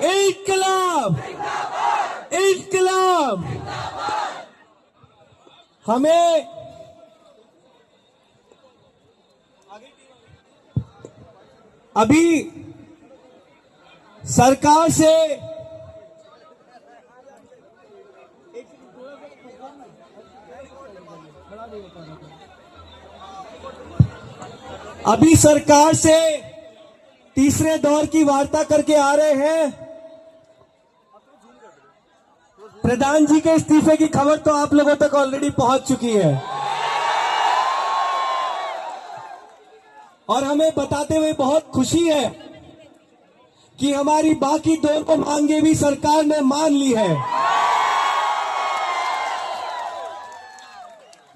इंकलाब, इंकलाब। हमें अभी सरकार से तीसरे दौर की वार्ता करके आ रहे हैं। प्रधान जी के इस्तीफे की खबर तो आप लोगों तक ऑलरेडी पहुंच चुकी है और हमें बताते हुए बहुत खुशी है कि हमारी बाकी दो मांगे भी सरकार ने मान ली है।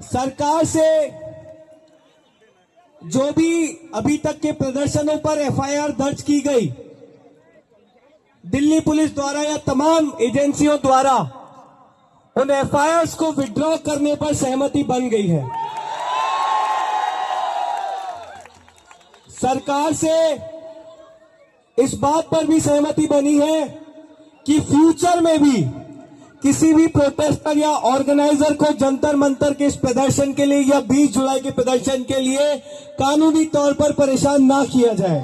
सरकार से जो भी अभी तक के प्रदर्शनों पर एफआईआर दर्ज की गई, दिल्ली पुलिस द्वारा या तमाम एजेंसियों द्वारा उन एफआईआर को विड्रॉ करने पर सहमति बन गई है। सरकार से इस बात पर भी सहमति बनी है कि फ्यूचर में भी किसी भी प्रोटेस्टर या ऑर्गेनाइजर को जंतर मंतर के इस प्रदर्शन के लिए या 20 जुलाई के प्रदर्शन के लिए कानूनी तौर पर परेशान ना किया जाए।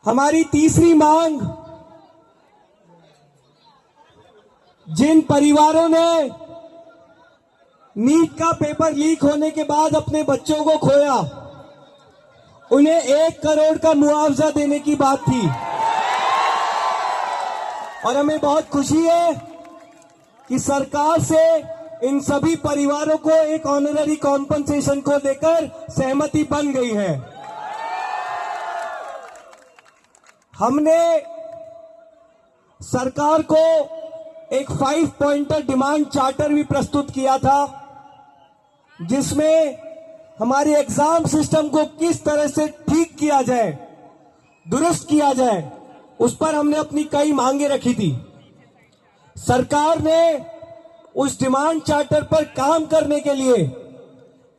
हमारी तीसरी मांग, जिन परिवारों ने नीट का पेपर लीक होने के बाद अपने बच्चों को खोया, उन्हें 1 करोड़ का मुआवजा देने की बात थी और हमें बहुत खुशी है कि सरकार से इन सभी परिवारों को एक ऑनररी कॉम्पनसेशन को देकर सहमति बन गई है। हमने सरकार को एक 5 पॉइंटर डिमांड चार्टर भी प्रस्तुत किया था, जिसमें हमारे एग्जाम सिस्टम को किस तरह से ठीक किया जाए, दुरुस्त किया जाए, उस पर हमने अपनी कई मांगे रखी थी। सरकार ने उस डिमांड चार्टर पर काम करने के लिए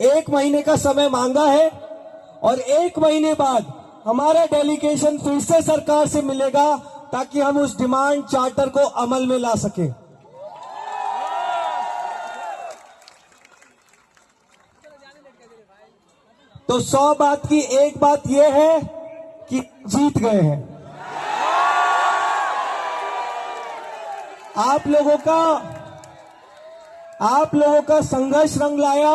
1 महीने का समय मांगा है और 1 महीने बाद हमारा डेलीगेशन फिर से सरकार से मिलेगा ताकि हम उस डिमांड चार्टर को अमल में ला सके। तो 100 बात की एक बात यह है कि जीत गए हैं। आप लोगों का संघर्ष रंग लाया,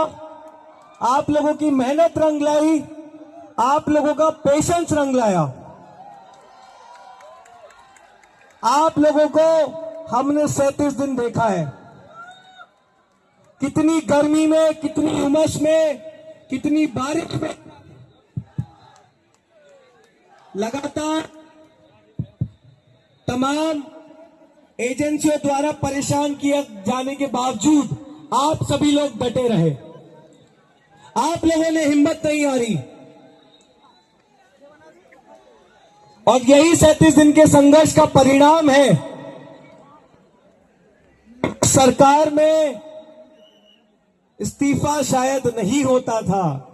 आप लोगों की मेहनत रंग लाई, आप लोगों का पेशेंस रंग लाया। आप लोगों को हमने 37 दिन देखा है, कितनी गर्मी में, कितनी उमस में, कितनी बारिश में लगातार तमाम एजेंसियों द्वारा परेशान किए जाने के बावजूद आप सभी लोग डटे रहे। आप लोगों ने हिम्मत नहीं हारी और यही 37 दिन के संघर्ष का परिणाम है। सरकार में इस्तीफा शायद नहीं होता था।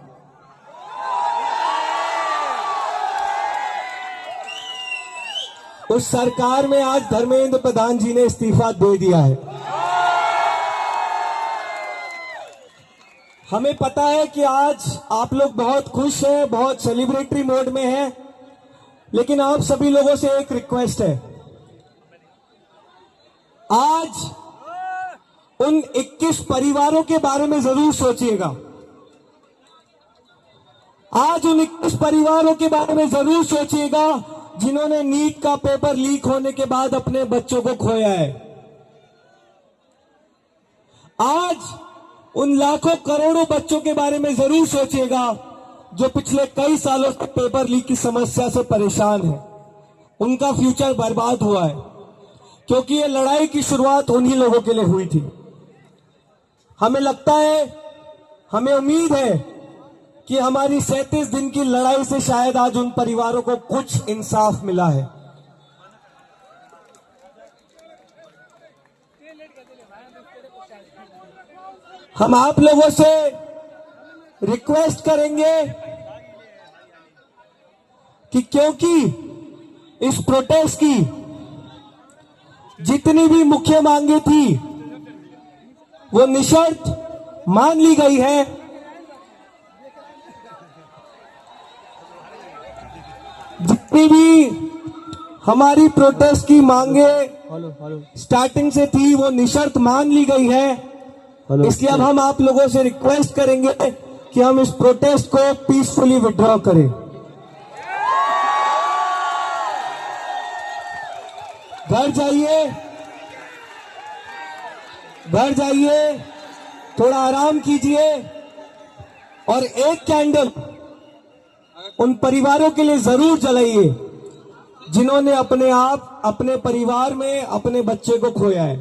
उस सरकार में आज धर्मेंद्र प्रधान जी ने इस्तीफा दे दिया है। हमें पता है कि आज आप लोग बहुत खुश हैं, बहुत सेलिब्रेटरी मोड में हैं, लेकिन आप सभी लोगों से एक रिक्वेस्ट है। आज उन 21 परिवारों के बारे में जरूर सोचिएगा। आज उन 21 परिवारों के बारे में जरूर सोचिएगा जिन्होंने नीट का पेपर लीक होने के बाद अपने बच्चों को खोया है। आज उन लाखों करोड़ों बच्चों के बारे में जरूर सोचिएगा जो पिछले कई सालों से पेपर लीक की समस्या से परेशान है। उनका फ्यूचर बर्बाद हुआ है क्योंकि ये लड़ाई की शुरुआत उन्हीं लोगों के लिए हुई थी। हमें लगता है, हमें उम्मीद है कि हमारी 37 दिन की लड़ाई से शायद आज उन परिवारों को कुछ इंसाफ मिला है। हम आप लोगों से रिक्वेस्ट करेंगे कि क्योंकि इस प्रोटेस्ट की जितनी भी मुख्य मांगे थी वो निशर्त मान ली गई है। जितनी भी हमारी प्रोटेस्ट की मांगे स्टार्टिंग से थी वो निशर्त मान ली गई है। इसलिए अब हम आप लोगों से रिक्वेस्ट करेंगे कि हम इस प्रोटेस्ट को पीसफुली विड्रॉ करें। घर जाइए, थोड़ा आराम कीजिए और एक कैंडल उन परिवारों के लिए जरूर जलाइए जिन्होंने अपने आप, अपने परिवार में अपने बच्चे को खोया है।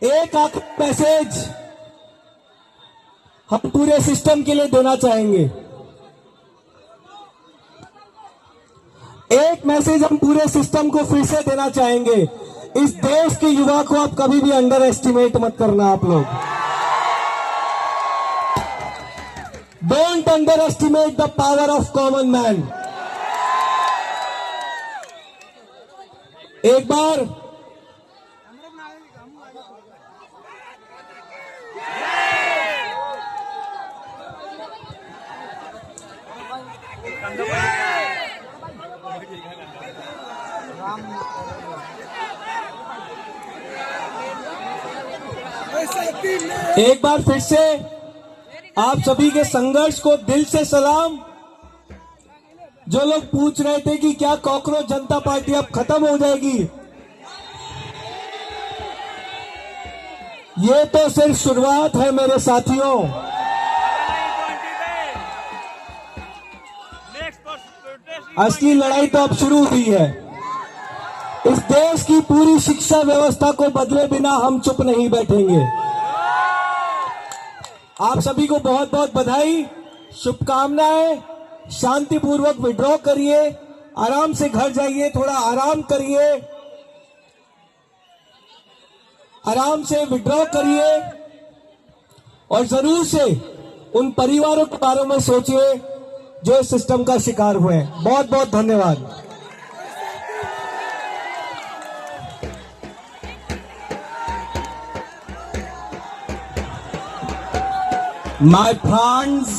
एक आखिरी मैसेज हम पूरे सिस्टम के लिए देना चाहेंगे। एक मैसेज हम पूरे सिस्टम को फिर से देना चाहेंगे। इस देश के युवा को आप कभी भी अंडर एस्टिमेट मत करना। आप लोग don't under estimate the power of common man. एक बार फिर से आप सभी के संघर्ष को दिल से सलाम। जो लोग पूछ रहे थे कि क्या कॉकरोच जनता पार्टी अब खत्म हो जाएगी, ये तो सिर्फ शुरुआत है मेरे साथियों। असली लड़ाई तो अब शुरू हुई है। इस देश की पूरी शिक्षा व्यवस्था को बदले बिना हम चुप नहीं बैठेंगे। आप सभी को बहुत बहुत बधाई, शुभकामनाएं। शांतिपूर्वक विड्रॉ करिए, आराम से घर जाइए, थोड़ा आराम करिए, आराम से विड्रॉ करिए और जरूर से उन परिवारों के बारे में सोचिए जो इस सिस्टम का शिकार हुए। बहुत बहुत धन्यवाद। My friends,